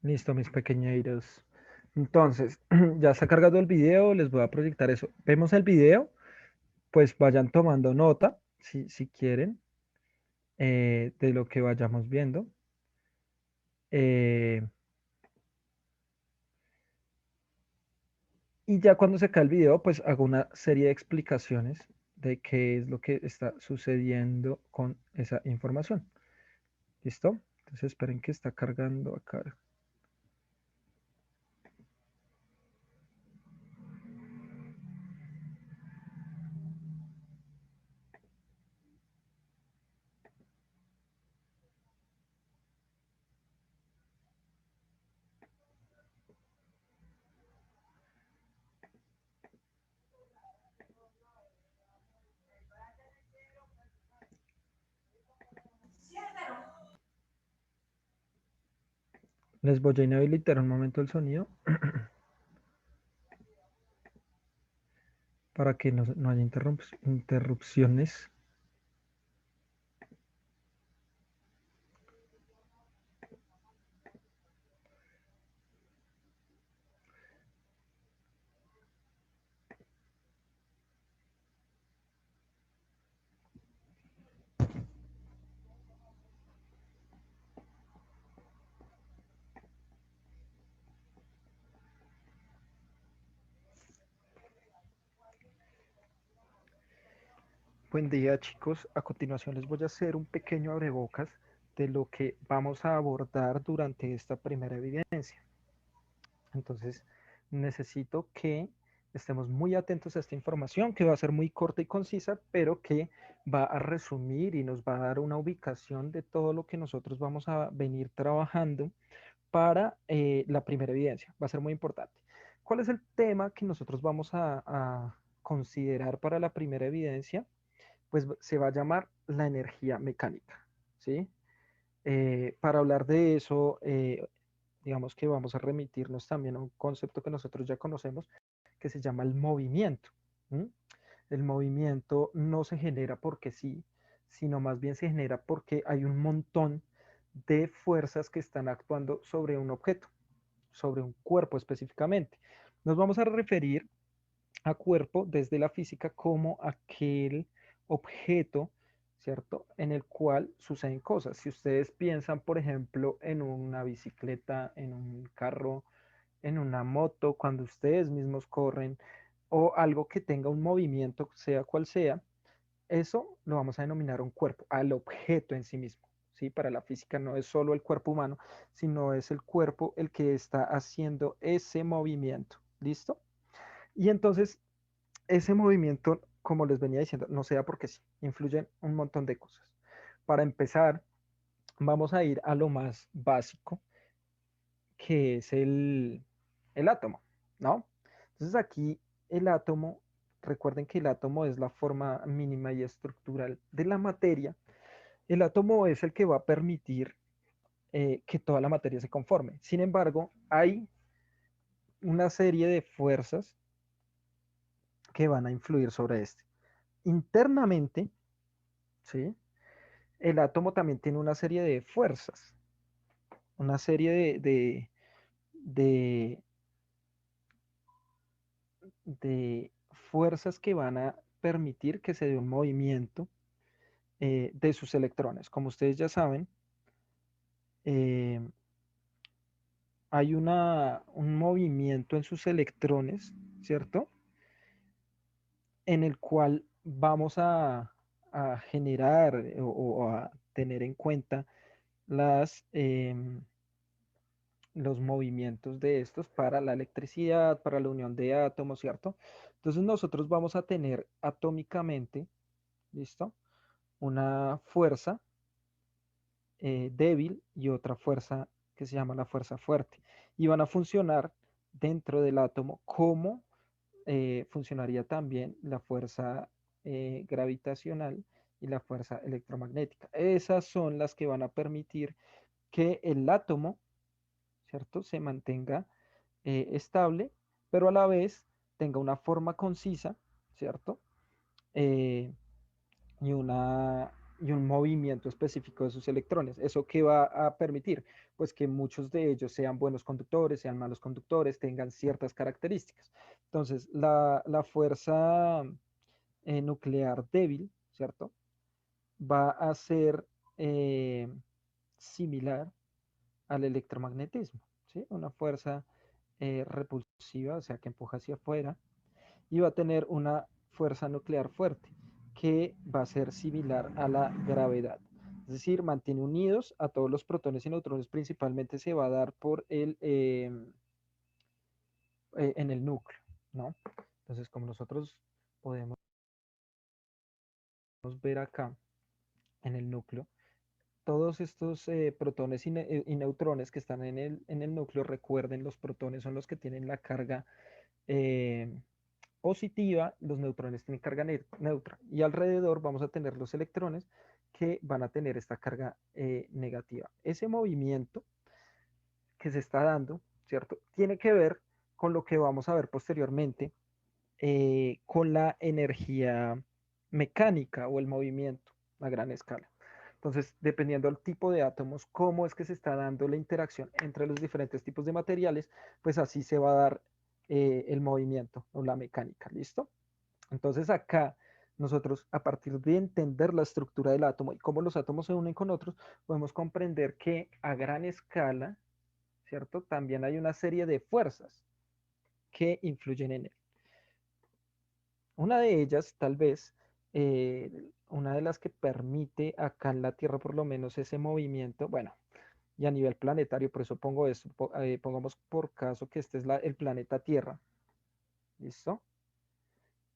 Listo, mis pequeñeiros. Entonces, ya está cargado el video, les voy a proyectar eso. Vemos el video, pues vayan tomando nota, si quieren, de lo que vayamos viendo. Eh, y ya cuando se cae el video, pues hago una serie de explicaciones de qué es lo que está sucediendo con esa información. ¿Listo? Entonces esperen que está cargando acá. Les voy a inhabilitar un momento el sonido para que no haya interrupciones. Buen día, chicos. A continuación les voy a hacer un pequeño abrebocas de lo que vamos a abordar durante esta primera evidencia. Entonces, necesito que estemos muy atentos a esta información, que va a ser muy corta y concisa, pero que va a resumir y nos va a dar una ubicación de todo lo que nosotros vamos a venir trabajando para la primera evidencia. Va a ser muy importante. ¿Cuál es el tema que nosotros vamos a considerar para la primera evidencia? Pues se va a llamar la energía mecánica, ¿sí? Para hablar de eso, digamos que vamos a remitirnos también a un concepto que nosotros ya conocemos, que se llama el movimiento. ¿Mm? El movimiento no se genera porque sí, sino más bien se genera porque hay un montón de fuerzas que están actuando sobre un objeto, sobre un cuerpo específicamente. Nos vamos a referir a cuerpo desde la física como aquel objeto, ¿cierto? En el cual suceden cosas. Si ustedes piensan, por ejemplo, en una bicicleta, en un carro, en una moto, cuando ustedes mismos corren, o algo que tenga un movimiento, sea cual sea, eso lo vamos a denominar un cuerpo, al objeto en sí mismo. ¿Sí? Para la física no es solo el cuerpo humano, sino es el cuerpo el que está haciendo ese movimiento. ¿Listo? Y entonces ese movimiento, como les venía diciendo, no sea porque sí, influyen un montón de cosas. Para empezar, vamos a ir a lo más básico, que es el átomo, ¿no? Entonces aquí el átomo, recuerden que el átomo es la forma mínima y estructural de la materia. El átomo es el que va a permitir que toda la materia se conforme. Sin embargo, hay una serie de fuerzas que van a influir sobre este. Internamente, ¿sí? El átomo también tiene una serie de fuerzas, una serie de, de fuerzas que van a permitir que se dé un movimiento de sus electrones. Como ustedes ya saben, eh, hay un movimiento en sus electrones, ¿cierto? En el cual vamos a generar o a tener en cuenta las, los movimientos de estos para la electricidad, para la unión de átomos, ¿cierto? Entonces nosotros vamos a tener atómicamente, ¿listo? Una fuerza débil y otra fuerza que se llama la fuerza fuerte. Y van a funcionar dentro del átomo como funcionaría también la fuerza gravitacional y la fuerza electromagnética. Esas son las que van a permitir que el átomo, ¿cierto?, se mantenga estable, pero a la vez tenga una forma concisa, ¿cierto? Eh, y una y un movimiento específico de sus electrones. ¿Eso qué va a permitir? Pues que muchos de ellos sean buenos conductores, sean malos conductores, tengan ciertas características. Entonces, la fuerza nuclear débil, ¿cierto? Va a ser similar al electromagnetismo, ¿sí? Una fuerza repulsiva, o sea, que empuja hacia afuera, y va a tener una fuerza nuclear fuerte, que va a ser similar a la gravedad. Es decir, mantiene unidos a todos los protones y neutrones, principalmente se va a dar por en el núcleo, ¿no? Entonces, como nosotros podemos ver acá en el núcleo, todos estos protones y neutrones que están en el núcleo, recuerden, los protones son los que tienen la carga eh, positiva, los neutrones tienen carga neutra y alrededor vamos a tener los electrones que van a tener esta carga negativa. Ese movimiento que se está dando, ¿cierto? Tiene que ver con lo que vamos a ver posteriormente, con la energía mecánica o el movimiento a gran escala. Entonces, dependiendo del tipo de átomos, cómo es que se está dando la interacción entre los diferentes tipos de materiales, pues así se va a dar el movimiento o la mecánica, ¿listo? Entonces acá nosotros, a partir de entender la estructura del átomo y cómo los átomos se unen con otros, podemos comprender que a gran escala, ¿cierto? También hay una serie de fuerzas que influyen en él. Una de ellas, tal vez, una de las que permite acá en la Tierra por lo menos ese movimiento, bueno, y a nivel planetario, por eso pongo esto, pongamos por caso que este es el planeta Tierra, ¿listo?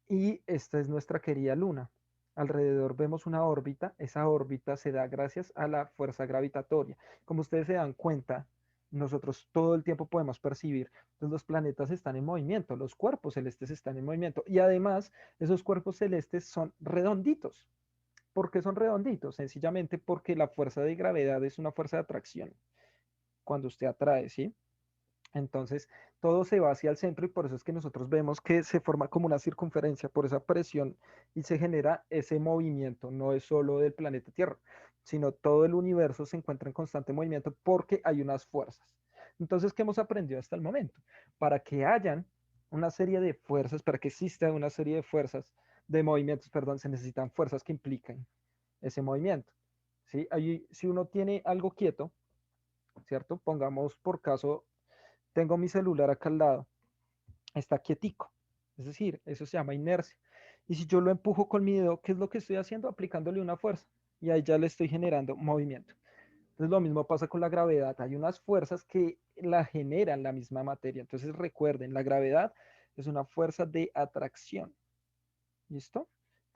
Y esta es nuestra querida Luna. Alrededor vemos una órbita, esa órbita se da gracias a la fuerza gravitatoria. Como ustedes se dan cuenta, nosotros todo el tiempo podemos percibir, entonces los planetas están en movimiento, los cuerpos celestes están en movimiento y además esos cuerpos celestes son redonditos. ¿Por qué son redonditos? Sencillamente porque la fuerza de gravedad es una fuerza de atracción cuando usted atrae, ¿sí? Entonces, todo se va hacia el centro y por eso es que nosotros vemos que se forma como una circunferencia por esa presión y se genera ese movimiento. No es solo del planeta Tierra, sino todo el universo se encuentra en constante movimiento porque hay unas fuerzas. Entonces, ¿qué hemos aprendido hasta el momento? Para que hayan una serie de fuerzas, para que exista una serie de fuerzas, de movimientos, perdón, se necesitan fuerzas que implican ese movimiento. ¿Sí? Allí, si uno tiene algo quieto, ¿cierto? Pongamos por caso, tengo mi celular acá al lado, está quietico, es decir, eso se llama inercia. Y si yo lo empujo con mi dedo, ¿qué es lo que estoy haciendo? Aplicándole una fuerza y ahí ya le estoy generando movimiento. Entonces lo mismo pasa con la gravedad, hay unas fuerzas que la generan la misma materia. Entonces recuerden, la gravedad es una fuerza de atracción, ¿listo?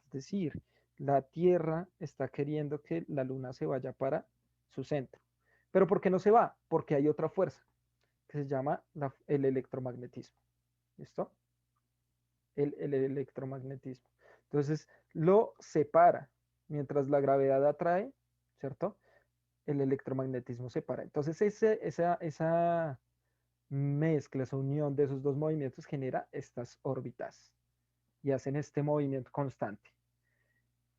Es decir, la Tierra está queriendo que la Luna se vaya para su centro. ¿Pero por qué no se va? Porque hay otra fuerza que se llama el electromagnetismo. ¿Listo? El electromagnetismo. Entonces lo separa. Mientras la gravedad atrae, ¿cierto? El electromagnetismo separa. Entonces esa mezcla, esa unión de esos dos movimientos genera estas órbitas y hacen este movimiento constante.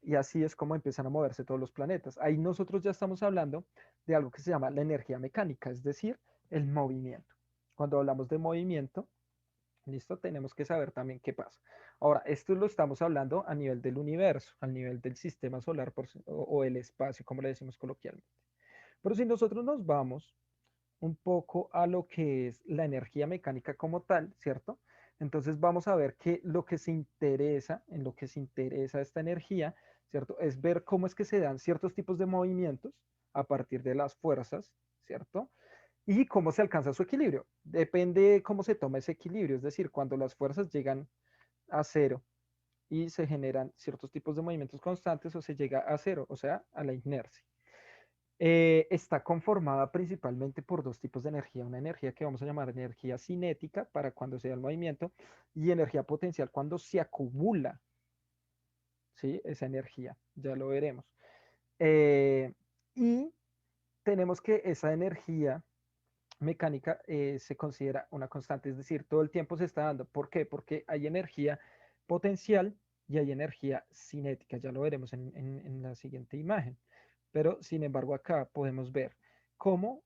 Y así es como empiezan a moverse todos los planetas. Ahí nosotros ya estamos hablando de algo que se llama la energía mecánica, es decir, el movimiento. Cuando hablamos de movimiento, listo, tenemos que saber también qué pasa. Ahora, esto lo estamos hablando a nivel del universo, a nivel del sistema solar o el espacio, como le decimos coloquialmente. Pero si nosotros nos vamos un poco a lo que es la energía mecánica como tal, ¿cierto? Entonces vamos a ver que lo que se interesa, en lo que se interesa esta energía, ¿cierto? Es ver cómo es que se dan ciertos tipos de movimientos a partir de las fuerzas, ¿cierto? Y cómo se alcanza su equilibrio. Depende de cómo se toma ese equilibrio, es decir, cuando las fuerzas llegan a cero y se generan ciertos tipos de movimientos constantes o se llega a cero, o sea, a la inercia. Está conformada principalmente por dos tipos de energía, una energía que vamos a llamar energía cinética para cuando se da el movimiento y energía potencial cuando se acumula, ¿sí? Esa energía, ya lo veremos. Eh, y tenemos que esa energía mecánica se considera una constante, es decir, todo el tiempo se está dando. ¿Por qué? Porque hay energía potencial y hay energía cinética. Ya lo veremos en la siguiente imagen. Pero, sin embargo, acá podemos ver cómo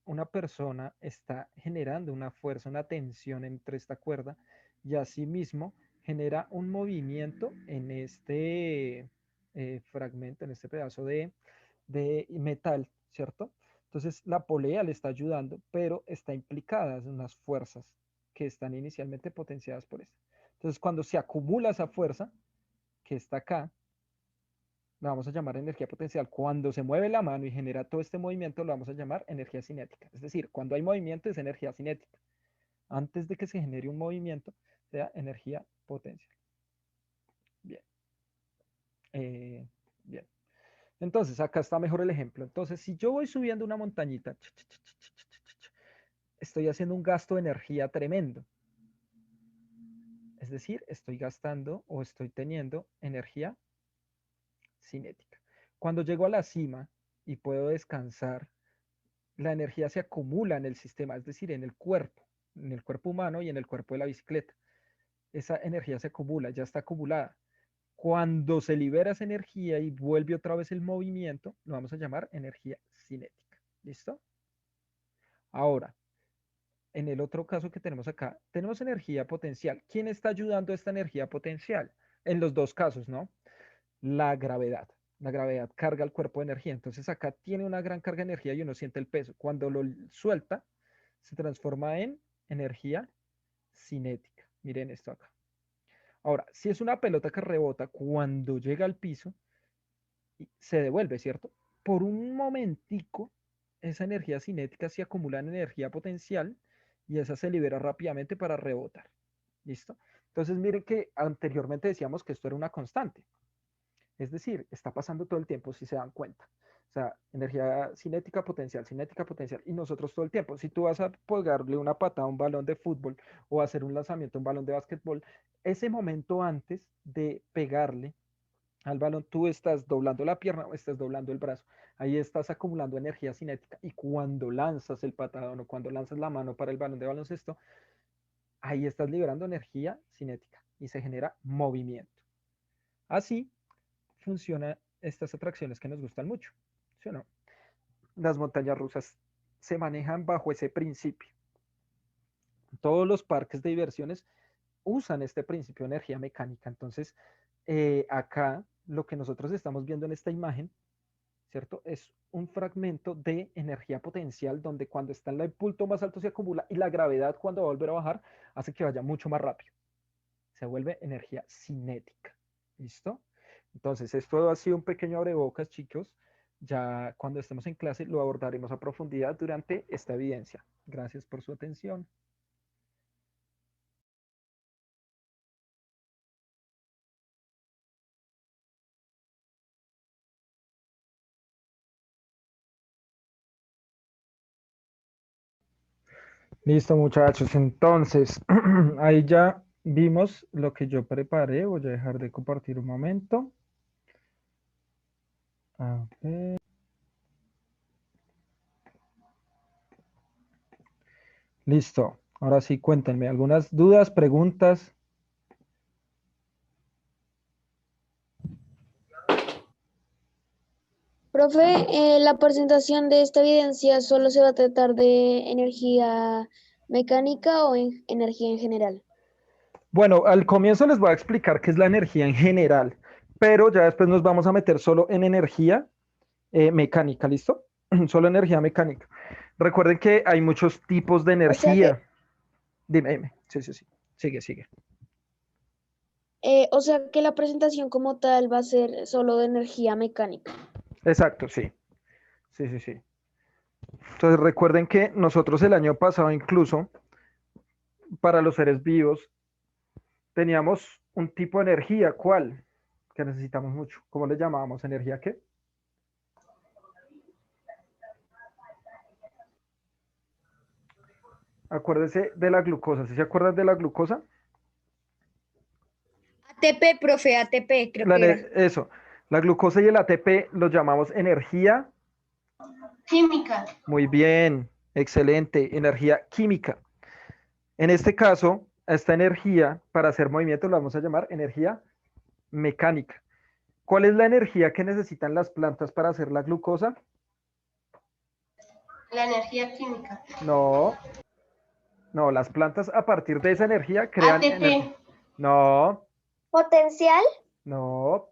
una persona está generando una fuerza, una tensión entre esta cuerda y asimismo genera un movimiento en este fragmento, en este pedazo de metal, ¿cierto? Entonces la polea le está ayudando, pero está implicada en unas fuerzas que están inicialmente potenciadas por esto. Entonces cuando se acumula esa fuerza que está acá, la vamos a llamar energía potencial. Cuando se mueve la mano y genera todo este movimiento, lo vamos a llamar energía cinética. Es decir, cuando hay movimiento es energía cinética. Antes de que se genere un movimiento, sea energía potencial. Bien. Bien. Entonces, acá está mejor el ejemplo. Entonces, si yo voy subiendo una montañita, estoy haciendo un gasto de energía tremendo. Es decir, estoy gastando o estoy teniendo energía cinética. Cuando llego a la cima y puedo descansar, la energía se acumula en el sistema, es decir, en el cuerpo humano y en el cuerpo de la bicicleta. Esa energía se acumula, ya está acumulada. Cuando se libera esa energía y vuelve otra vez el movimiento, lo vamos a llamar energía cinética. ¿Listo? Ahora, en el otro caso que tenemos acá, tenemos energía potencial. ¿Quién está ayudando a esta energía potencial? En los dos casos, ¿no? La gravedad. La gravedad carga el cuerpo de energía. Entonces acá tiene una gran carga de energía y uno siente el peso. Cuando lo suelta, se transforma en energía cinética. Miren esto acá. Ahora, si es una pelota que rebota, cuando llega al piso, se devuelve, ¿cierto? Por un momentico, esa energía cinética se acumula en energía potencial y esa se libera rápidamente para rebotar. ¿Listo? Entonces, miren que anteriormente decíamos que esto era una constante. Es decir, está pasando todo el tiempo, si se dan cuenta. O sea, energía cinética, potencial, y nosotros todo el tiempo. Si tú vas a pegarle una patada a un balón de fútbol o hacer un lanzamiento a un balón de básquetbol, ese momento antes de pegarle al balón, tú estás doblando la pierna o estás doblando el brazo. Ahí estás acumulando energía cinética. Y cuando lanzas el patadón o cuando lanzas la mano para el balón de baloncesto, ahí estás liberando energía cinética y se genera movimiento. Así funcionan estas atracciones que nos gustan mucho, ¿sí o no? Las montañas rusas se manejan bajo ese principio. Todos los parques de diversiones usan este principio de energía mecánica. Entonces, acá lo que nosotros estamos viendo en esta imagen, ¿cierto? Es un fragmento de energía potencial donde cuando está en el punto más alto se acumula y la gravedad cuando va a volver a bajar hace que vaya mucho más rápido. Se vuelve energía cinética. ¿Listo? Entonces, esto ha sido un pequeño abrebocas, chicos. Ya cuando estemos en clase lo abordaremos a profundidad durante esta evidencia. Gracias por su atención. Listo, muchachos. Entonces, ahí ya vimos lo que yo preparé. Voy a dejar de compartir un momento. A ver. Listo. Ahora sí, cuéntenme algunas dudas, preguntas. Profe, la presentación de esta evidencia solo se va a tratar de energía mecánica o energía en general. Bueno, al comienzo les voy a explicar qué es la energía en general, pero ya después nos vamos a meter solo en energía mecánica, ¿listo? Solo energía mecánica. Recuerden que hay muchos tipos de O sea que, energía. Dime, dime. Sí, sí, sí. Sigue, sigue. o sea que la presentación como tal va a ser solo de energía mecánica. Exacto, sí. Sí, sí, sí. Entonces recuerden que nosotros el año pasado incluso para los seres vivos teníamos un tipo de energía, ¿cuál? Que necesitamos mucho. ¿Cómo le llamábamos? ¿Energía qué? Acuérdese de la glucosa. ¿Sí se acuerdan de la glucosa? ATP, profe, ATP, creo La, que era. eso. La glucosa y el ATP los llamamos energía. Química. Muy bien, excelente. Energía química. En este caso, a esta energía para hacer movimiento la vamos a llamar energía mecánica. ¿Cuál es la energía que necesitan las plantas para hacer la glucosa? La energía química. No, no, las plantas a partir de esa energía crean energía. ATP. No, Potencial. no.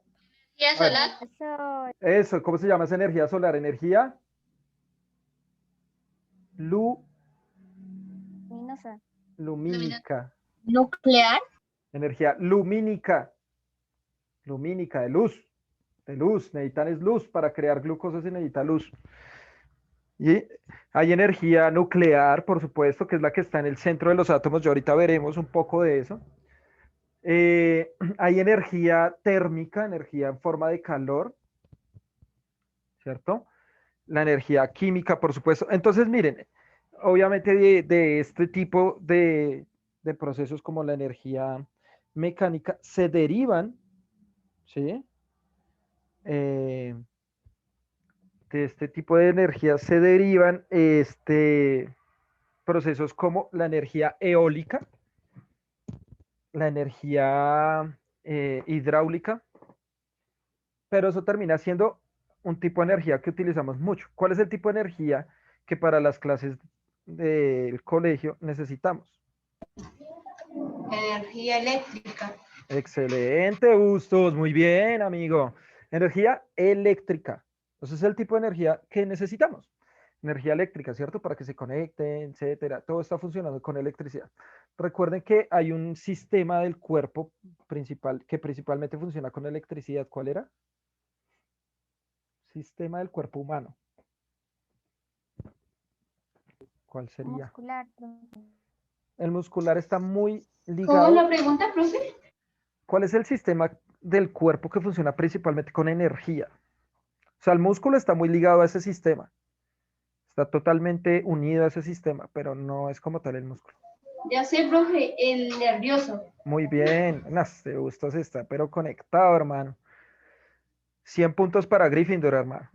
¿Energía A ver, solar? eso, ¿cómo se llama esa energía solar? Energía lumínica. Nuclear. Energía lumínica. Lumínica, de luz. De luz. Necesitan es luz. Para crear glucosa se necesita luz. Y hay energía nuclear, por supuesto, que es la que está en el centro de los átomos. Ya ahorita veremos un poco de eso. Hay energía térmica, energía en forma de calor, ¿cierto? La energía química, por supuesto. Entonces, miren, obviamente de este tipo de procesos como la energía mecánica se derivan, ¿sí? De este tipo de energía se derivan procesos como la energía eólica, la energía hidráulica, pero eso termina siendo un tipo de energía que utilizamos mucho. ¿Cuál es el tipo de energía que para las clases del colegio necesitamos? Energía eléctrica. Excelente, Bustos, muy bien, amigo. Energía eléctrica. Entonces es el tipo de energía que necesitamos. Energía eléctrica, ¿cierto? Para que se conecten, etcétera. Todo está funcionando con electricidad. Recuerden que hay un sistema del cuerpo principal que principalmente funciona con electricidad. ¿Cuál era? Sistema del cuerpo humano. ¿Cuál sería? Muscular. El muscular está muy ¿Cómo es ligado. la pregunta, profe? ¿Cuál es el sistema del cuerpo que funciona principalmente con energía? O sea, el músculo está muy ligado a ese sistema. Está totalmente unido a ese sistema, pero no es como tal el músculo. Ya sé, profe, el nervioso. Muy bien. No, este Bustos está, pero conectado, hermano. 100 puntos para Gryffindor, hermano.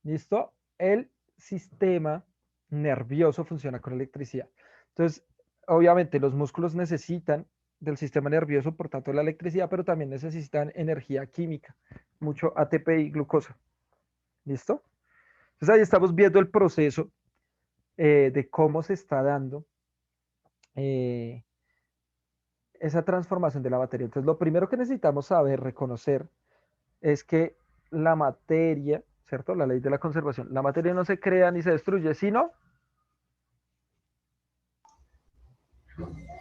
¿Listo? El sistema nervioso funciona con electricidad. Entonces, obviamente los músculos necesitan del sistema nervioso, por tanto la electricidad, pero también necesitan energía química, mucho ATP y glucosa. ¿Listo? Entonces ahí estamos viendo el proceso de cómo se está dando esa transformación de la materia. Entonces lo primero que necesitamos saber, reconocer, es que la materia, ¿cierto? La ley de la conservación, la materia no se crea ni se destruye, sino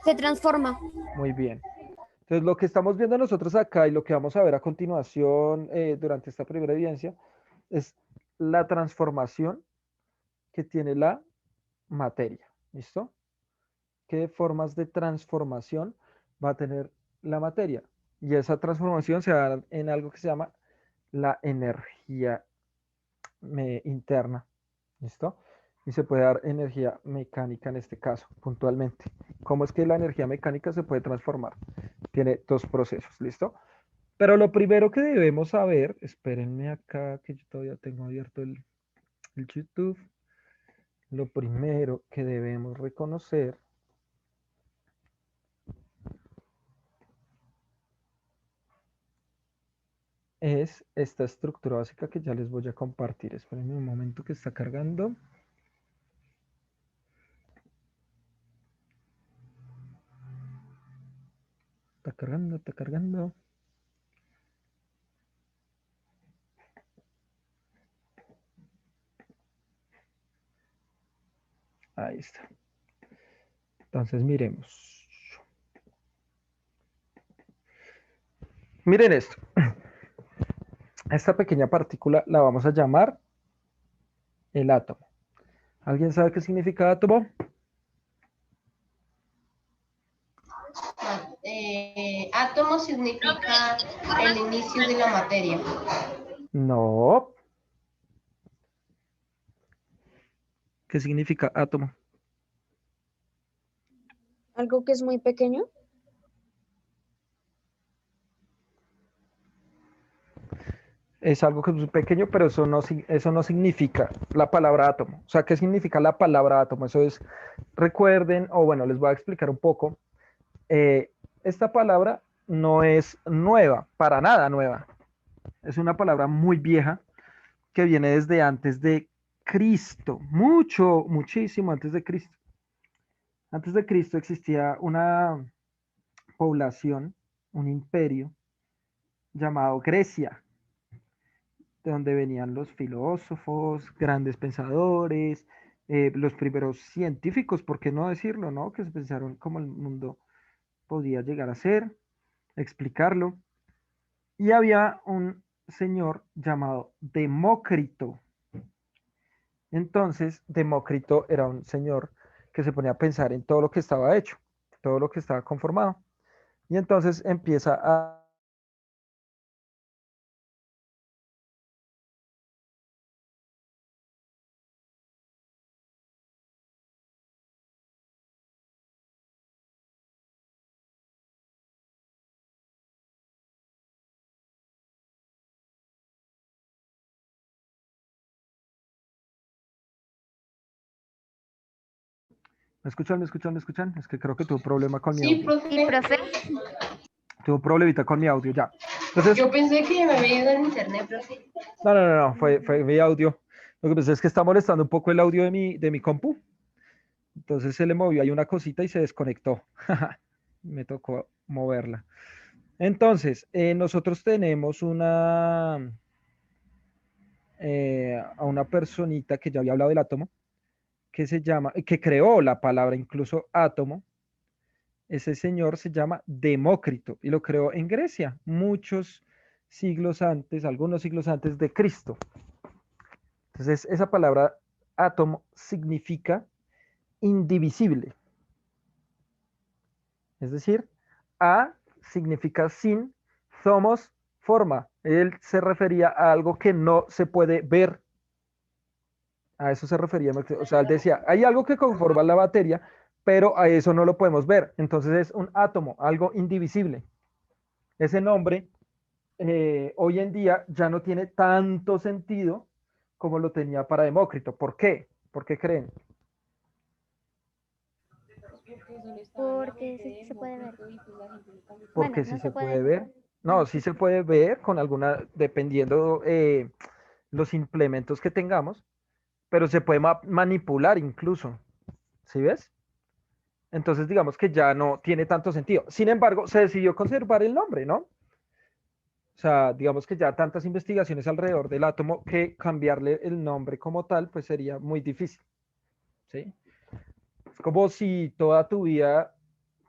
Se transforma. muy bien. Entonces, lo que estamos viendo nosotros acá y lo que vamos a ver a continuación durante esta primera evidencia es la transformación que tiene la materia. ¿Listo? ¿Qué formas de transformación va a tener la materia? Y esa transformación se da en algo que se llama la energía interna. ¿Listo? Y se puede dar energía mecánica en este caso, puntualmente. ¿Cómo es que la energía mecánica se puede transformar? Tiene dos procesos, ¿listo? Pero lo primero que debemos saber, espérenme acá que yo todavía tengo abierto el YouTube. Lo primero que debemos reconocer es esta estructura básica que ya les voy a compartir. Espérenme un momento que está cargando. Está cargando, está cargando. Ahí está. Entonces miremos. Miren esto. Esta pequeña partícula la vamos a llamar el átomo. ¿Alguien sabe qué significa átomo? Átomo significa el inicio de la materia. No. ¿Qué significa átomo? Algo que es muy pequeño. Es algo que es muy pequeño, pero eso no significa la palabra átomo. O sea, ¿qué significa la palabra átomo? Eso es, recuerden, o bueno, les voy a explicar un poco. Esta palabra no es nueva, para nada nueva. Es una palabra muy vieja que viene desde antes de Cristo, muchísimo antes de Cristo. Antes de Cristo existía una población, un imperio llamado Grecia, de donde venían los filósofos, grandes pensadores, los primeros científicos, ¿por qué no decirlo, no? Que se pensaron cómo el mundo podía llegar a ser, explicarlo. Y había un señor llamado Demócrito. Entonces, Demócrito era un señor que se ponía a pensar en todo lo que estaba hecho, todo lo que estaba conformado. Y entonces empieza a... ¿Me escuchan? ¿Me escuchan? ¿Me escuchan? Es que creo que tuvo problema con mi Sí, audio. profe. Sí, profe. Tuvo problemita con mi audio, ya. Entonces, Yo pensé que me había ido en internet, profe. no, fue mi audio. Lo que pasa es que está molestando un poco el audio de mi compu. Entonces se le movió ahí una cosita y se desconectó. Me tocó moverla. Entonces, nosotros tenemos a una personita que ya había hablado del átomo, que se llama, que creó la palabra incluso átomo. Ese señor se llama Demócrito y lo creó en Grecia, muchos siglos antes, algunos siglos antes de Cristo. Entonces, esa palabra átomo significa indivisible. Es decir, A significa sin, somos, forma. Él se refería a algo que no se puede ver. A eso se refería. O sea, él decía, hay algo que conforma la materia, pero a eso no lo podemos ver. Entonces es un átomo, algo indivisible. Ese nombre hoy en día ya no tiene tanto sentido como lo tenía para Demócrito. ¿Por qué? ¿Por qué creen? Porque sí se puede ver. Bueno, Porque sí no se se puede puede. ver. No, Bueno, sí sí se se puede. puede ver con alguna, dependiendo los implementos que tengamos, pero se puede manipular incluso. ¿Sí ves? Entonces digamos que ya no tiene tanto sentido. Sin embargo, se decidió conservar el nombre, ¿no? O sea, digamos que ya tantas investigaciones alrededor del átomo que cambiarle el nombre como tal, pues sería muy difícil. ¿Sí? Es como si toda tu vida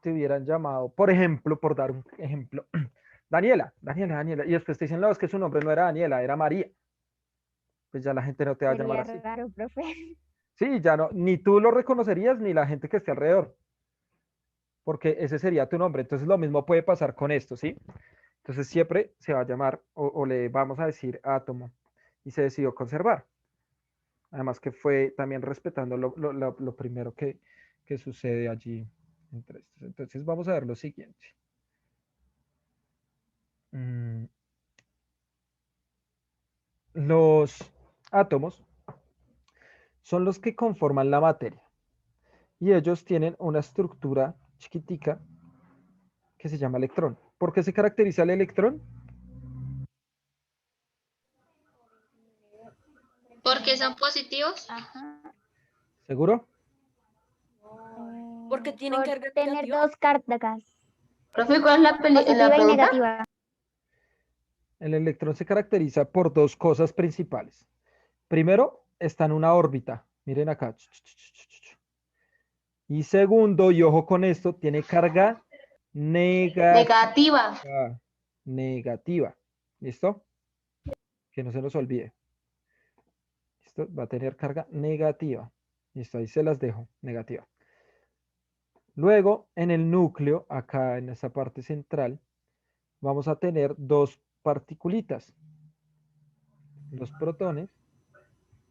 te hubieran llamado, por ejemplo, por dar un ejemplo, Daniela, y después te dicen, no, es que su nombre no era Daniela, era María. Pues ya la gente no te va a llamar Sería así. raro, profe. Sí, ya no, ni tú lo reconocerías ni la gente que esté alrededor, porque ese sería tu nombre. Entonces lo mismo puede pasar con esto, ¿sí? Entonces siempre se va a llamar o le vamos a decir átomo y se decidió conservar. Además que fue también respetando lo primero que sucede allí entre estos. Entonces vamos a ver lo siguiente. Mm, los átomos son los que conforman la materia y ellos tienen una estructura chiquitica que se llama electrón. ¿Por qué se caracteriza el electrón? Porque son positivos. Ajá. ¿Seguro? Porque tienen Por carga tener negativa. dos cargas, Profe, ¿cuál es la positiva y pregunta? negativa. El electrón se caracteriza por dos cosas principales. Primero, está en una órbita. Miren acá. Y segundo, y ojo con esto, tiene carga negativa. Negativa. Negativa. ¿Listo? Que no se nos olvide. ¿Listo? Va a tener carga negativa. Listo, ahí se las dejo. Negativa. Luego, en el núcleo, acá en esta parte central, vamos a tener dos particulitas. Los protones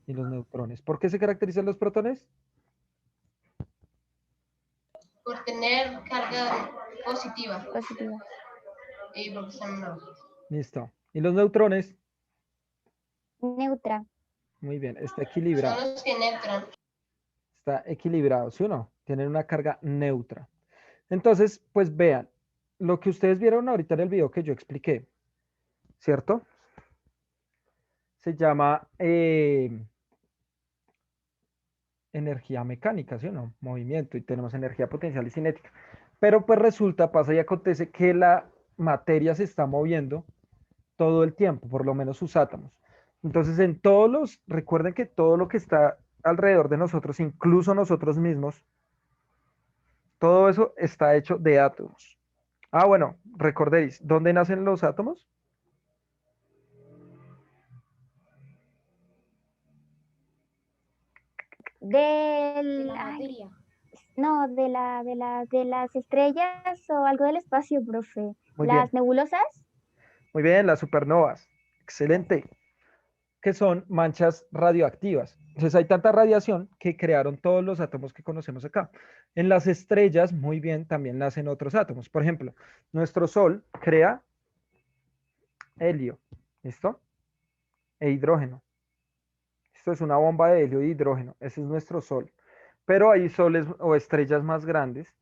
y los neutrones. ¿Por qué se caracterizan los protones? Por tener carga positiva. Positiva. Porque son no. Listo. ¿Y los neutrones? Neutra. Muy bien, está Son equilibrado. los que neutran. Está equilibrado, ¿sí o no? Tienen una carga neutra. Entonces, pues vean, lo que ustedes vieron ahorita en el video que yo expliqué, ¿cierto? Se llama energía mecánica, ¿sí o no? Movimiento, y tenemos energía potencial y cinética. Pero pues resulta, pasa y acontece que la materia se está moviendo todo el tiempo, por lo menos sus átomos. Entonces, recuerden que todo lo que está alrededor de nosotros, incluso nosotros mismos, todo eso está hecho de átomos. Ah, bueno, recordéis, ¿dónde nacen los átomos? Ay, no, de las estrellas o algo del espacio, profe. Muy bien, Las nebulosas. muy bien, las supernovas. Excelente. Que son manchas radioactivas. Entonces hay tanta radiación que crearon todos los átomos que conocemos acá. En las estrellas, muy bien, también nacen otros átomos. Por ejemplo, nuestro Sol crea helio, ¿listo? E hidrógeno. Esto es una bomba de helio e hidrógeno. Ese es nuestro Sol. Pero hay soles o estrellas más grandes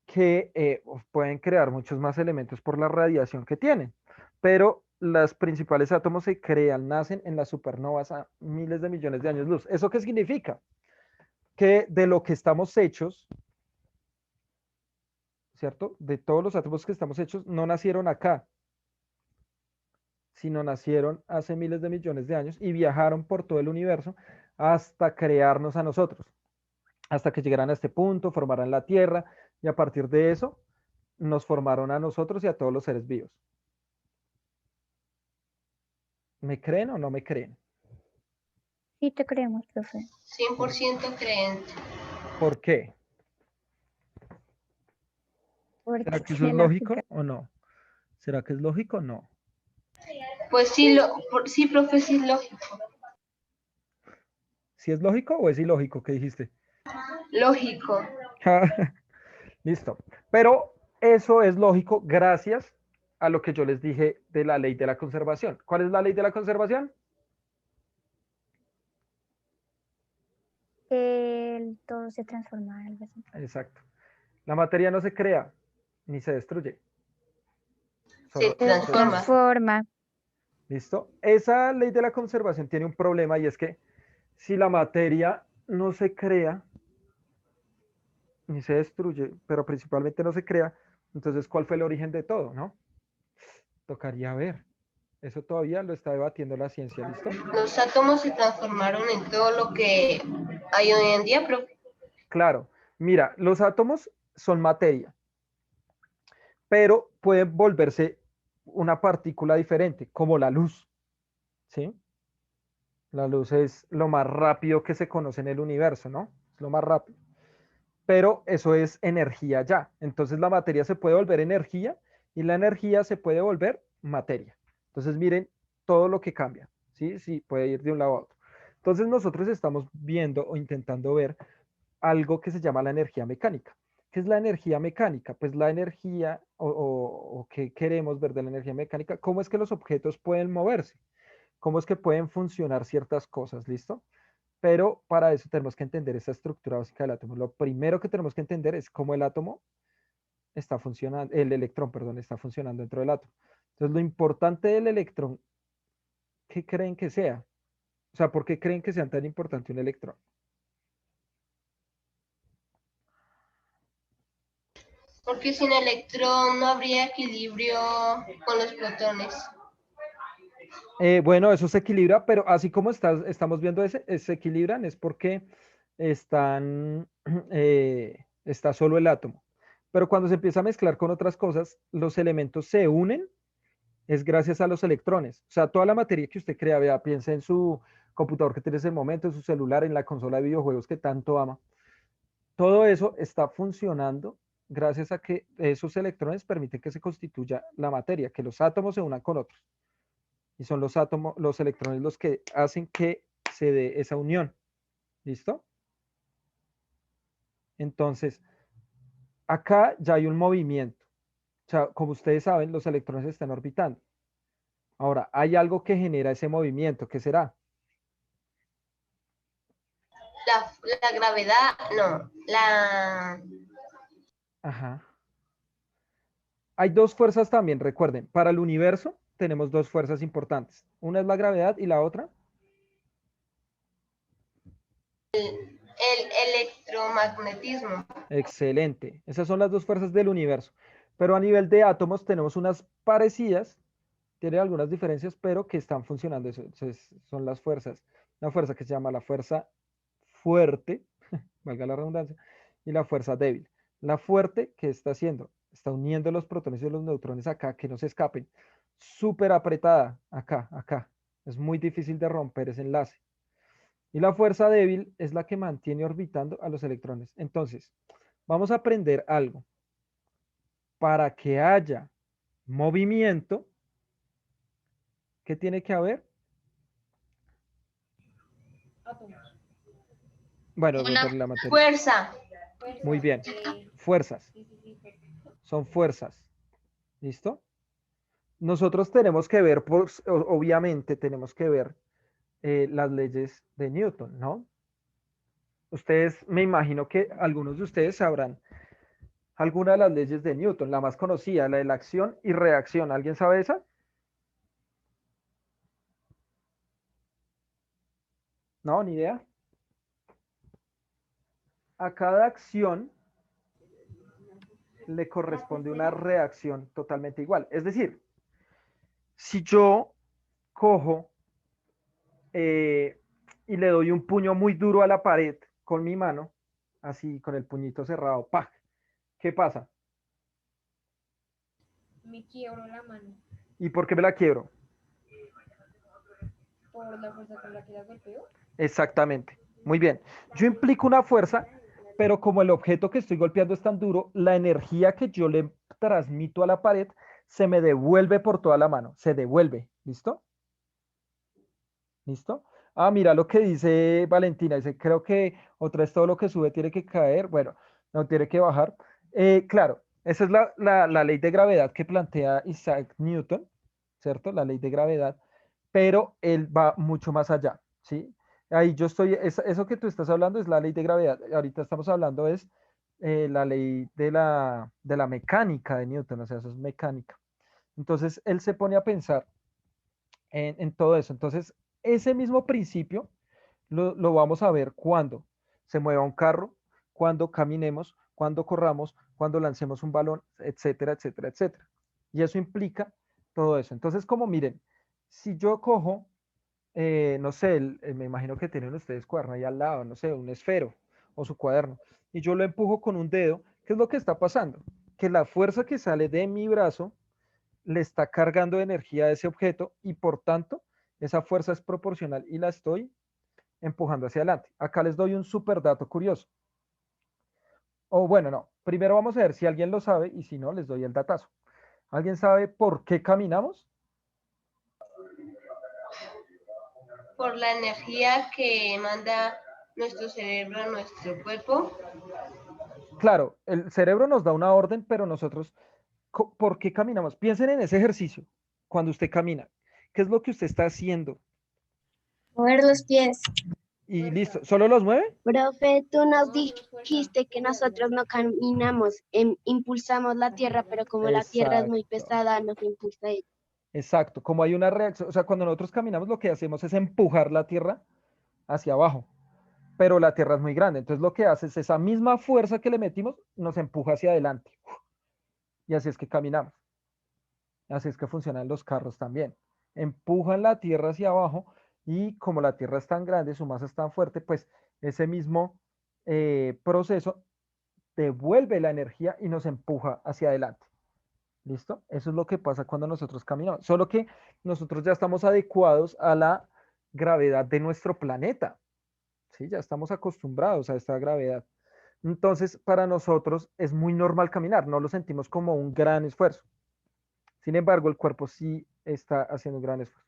que pueden crear muchos más elementos por la radiación que tienen. Pero los principales átomos se crean, nacen en las supernovas a miles de millones de años luz. ¿Eso qué significa? Que de lo que estamos hechos, ¿cierto? De todos los átomos que estamos hechos, no nacieron acá, sino nacieron hace miles de millones de años y viajaron por todo el universo hasta crearnos a nosotros, hasta que llegaran a este punto, formaran la Tierra y a partir de eso nos formaron a nosotros y a todos los seres vivos. ¿Me creen o no me creen? Sí, te creemos, profe. 100% creente. ¿Por qué? Porque ¿Será que eso es tiene lógico lógica. o no? ¿Será que es lógico o no? Pues sí, sí, profe, sí es lógico. ¿Sí es lógico o es ilógico? ¿Qué dijiste? Lógico. Listo. Pero eso es lógico gracias a lo que yo les dije de la ley de la conservación. ¿Cuál es la ley de la conservación? Todo se transforma, algo así. Exacto. La materia no se crea ni se destruye. Se Solo Se se transforma. transforma. ¿Listo? Esa ley de la conservación tiene un problema y es que si la materia no se crea ni se destruye, pero principalmente no se crea, entonces ¿cuál fue el origen de todo, no? Tocaría ver. Eso todavía lo está debatiendo la ciencia, ¿listo? Los átomos se transformaron en todo lo que hay hoy en día, profe. Claro. Mira, los átomos son materia, pero pueden volverse una partícula diferente, como la luz, ¿sí? La luz es lo más rápido que se conoce en el universo, ¿no? Es lo más rápido. Pero eso es energía ya. Entonces la materia se puede volver energía y la energía se puede volver materia. Entonces miren todo lo que cambia, ¿sí? Sí, puede ir de un lado a otro. Entonces nosotros estamos viendo o intentando ver algo que se llama la energía mecánica. ¿Qué es la energía mecánica? Pues la energía o qué queremos ver de la energía mecánica, cómo es que los objetos pueden moverse, cómo es que pueden funcionar ciertas cosas, ¿listo? Pero para eso tenemos que entender esa estructura básica del átomo. Lo primero que tenemos que entender es cómo el átomo está funcionando, el electrón, perdón, está funcionando dentro del átomo. Entonces, lo importante del electrón, ¿qué creen que sea? O sea, ¿por qué creen que sea tan importante un electrón? Porque sin electrón no habría equilibrio con los protones. Bueno, eso se equilibra, pero así como estamos viendo se equilibran, es porque está solo el átomo. Pero cuando se empieza a mezclar con otras cosas, los elementos se unen, es gracias a los electrones. O sea, toda la materia que usted crea, vea, piensa en su computador que tiene ese momento, en su celular, en la consola de videojuegos que tanto ama. Todo eso está funcionando gracias a que esos electrones permiten que se constituya la materia, que los átomos se unan con otros. Y son los átomos, los electrones los que hacen que se dé esa unión. ¿Listo? Entonces, acá ya hay un movimiento. O sea, como ustedes saben, los electrones están orbitando. Ahora, hay algo que genera ese movimiento. ¿Qué será? La gravedad, no, Ajá. Hay dos fuerzas también, recuerden, para el universo tenemos dos fuerzas importantes. Una es la gravedad y la otra. El electromagnetismo. Excelente. Esas son las dos fuerzas del universo. Pero a nivel de átomos tenemos unas parecidas, tiene algunas diferencias, pero que están funcionando. Eso, son las fuerzas. Una fuerza que se llama la fuerza fuerte, valga la redundancia, y la fuerza débil. La fuerte, ¿qué está haciendo? Está uniendo los protones y los neutrones acá, que no se escapen. Súper apretada, acá, acá. Es muy difícil de romper ese enlace. Y la fuerza débil es la que mantiene orbitando a los electrones. Entonces, vamos a aprender algo. Para que haya movimiento, ¿qué tiene que haber? Bueno, Una la materia. Fuerza. Muy bien. Fuerzas. Son fuerzas. ¿Listo? Nosotros tenemos que ver, obviamente tenemos que ver las leyes de Newton, ¿no? Ustedes, me imagino que algunos de ustedes sabrán alguna de las leyes de Newton, la más conocida, la de la acción y reacción. ¿Alguien sabe esa? No, ni idea. A cada acción le corresponde una reacción totalmente igual. Es decir, si yo cojo y le doy un puño muy duro a la pared con mi mano, así con el puñito cerrado, ¡pac! ¿Qué pasa? Me quiebro la mano ¿Y por qué me la quiebro? por la fuerza con la que la golpeo. Exactamente. Muy bien. Yo implico una fuerza, pero como el objeto que estoy golpeando es tan duro, la energía que yo le transmito a la pared se me devuelve por toda la mano. Se devuelve. ¿Listo? ¿Listo? Ah, mira lo que dice Valentina. Dice, creo que otra vez todo lo que sube tiene que caer. Bueno, no tiene que bajar. Claro, esa es la ley de gravedad que plantea Isaac Newton, ¿cierto? La ley de gravedad, pero él va mucho más allá, ¿sí? Ahí yo estoy, eso que tú estás hablando es la ley de gravedad. Ahorita estamos hablando es la ley de la mecánica de Newton, o sea, eso es mecánica. Entonces, él se pone a pensar en todo eso. Entonces, ese mismo principio lo vamos a ver cuando se mueva un carro, cuando caminemos, cuando corramos, cuando lancemos un balón, etcétera, etcétera, etcétera. Y eso implica todo eso. Entonces, como miren, si yo cojo, no sé, me imagino que tienen ustedes cuaderno ahí al lado, no sé, un esfero o su cuaderno, y yo lo empujo con un dedo, ¿qué es lo que está pasando? Que la fuerza que sale de mi brazo le está cargando de energía a ese objeto y por tanto esa fuerza es proporcional y la estoy empujando hacia adelante. Acá les doy un super dato curioso. O bueno, no, primero vamos a ver si alguien lo sabe y si no, les doy el datazo. ¿Alguien sabe por qué caminamos? Por la energía que manda nuestro cerebro a nuestro cuerpo. Claro, el cerebro nos da una orden, pero nosotros, ¿por qué caminamos? Piensen en ese ejercicio, cuando usted camina. ¿Qué es lo que usted está haciendo? Mover los pies. Y listo, ¿solo los mueve? Profe, tú nos No, no es fuerza. dijiste que nosotros no caminamos, impulsamos la tierra, pero como la tierra es muy Exacto, pesada, nos impulsa ella. exacto. Como hay una reacción, o sea, cuando nosotros caminamos lo que hacemos es empujar la tierra hacia abajo, pero la tierra es muy grande. Entonces lo que hace es esa misma fuerza que le metimos, nos empuja hacia adelante. Y así es que caminamos. Así es que funcionan los carros también. Empujan la tierra hacia abajo y como la tierra es tan grande, su masa es tan fuerte, pues ese mismo proceso devuelve la energía y nos empuja hacia adelante. ¿Listo? Eso es lo que pasa cuando nosotros caminamos. Solo que nosotros ya estamos adecuados a la gravedad de nuestro planeta. ¿Sí? Ya estamos acostumbrados a esta gravedad. Entonces, para nosotros es muy normal caminar, no lo sentimos como un gran esfuerzo. Sin embargo, el cuerpo sí está haciendo un gran esfuerzo.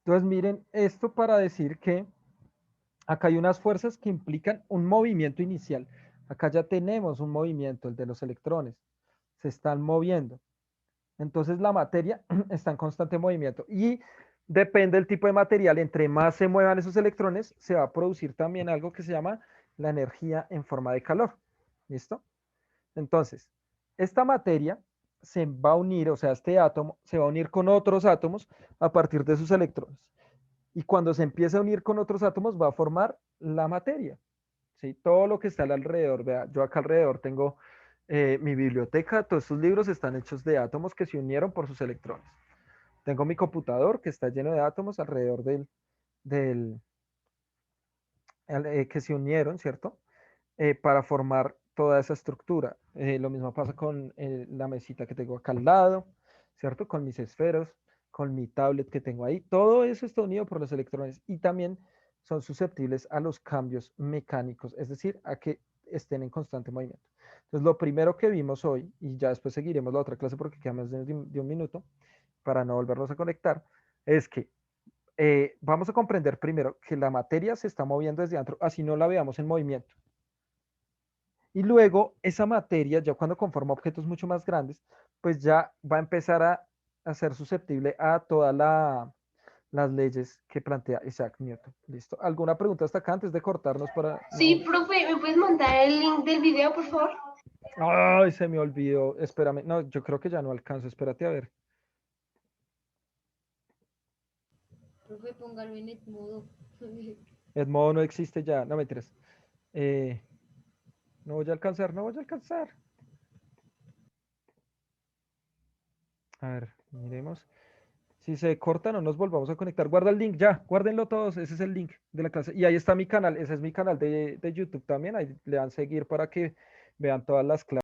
Entonces, miren esto para decir que acá hay unas fuerzas que implican un movimiento inicial. Acá ya tenemos un movimiento, el de los electrones. Se están moviendo. Entonces, la materia está en constante movimiento. Y depende del tipo de material. Entre más se muevan esos electrones, se va a producir también algo que se llama la energía en forma de calor. ¿Listo? Entonces, esta materia se va a unir, o sea, este átomo se va a unir con otros átomos a partir de sus electrones. Y cuando se empieza a unir con otros átomos va a formar la materia. ¿Sí? Todo lo que está alrededor, vea, yo acá alrededor tengo mi biblioteca, todos estos libros están hechos de átomos que se unieron por sus electrones. Tengo mi computador que está lleno de átomos alrededor del que se unieron, ¿cierto? Para formar toda esa estructura. Lo mismo pasa con la mesita que tengo acá al lado, ¿cierto? Con mis esferos, con mi tablet que tengo ahí. Todo eso está unido por los electrones y también son susceptibles a los cambios mecánicos, es decir, a que estén en constante movimiento. Entonces, lo primero que vimos hoy, y ya después seguiremos la otra clase porque queda más de un minuto para no volvernos a conectar, es que vamos a comprender primero que la materia se está moviendo desde adentro, así no la veamos en movimiento. Y luego esa materia, ya cuando conforma objetos mucho más grandes, pues ya va a empezar a ser susceptible a todas las leyes que plantea Isaac Newton. ¿Listo? ¿Alguna pregunta hasta acá antes de cortarnos para...? Sí, profe, ¿me puedes mandar el link del video, por favor? Ay, se me olvidó. Espérame. No, yo creo que ya no alcanzo. Espérate a ver. Profe, póngalo en Edmodo. Edmodo no existe ya. No me interesa. No voy a alcanzar, no voy a alcanzar. A ver, miremos. Si se corta, no nos volvamos a conectar. Guarda el link ya, guárdenlo todos. Ese es el link de la clase. Y ahí está mi canal. Ese es mi canal de YouTube también. Ahí le dan seguir para que vean todas las clases.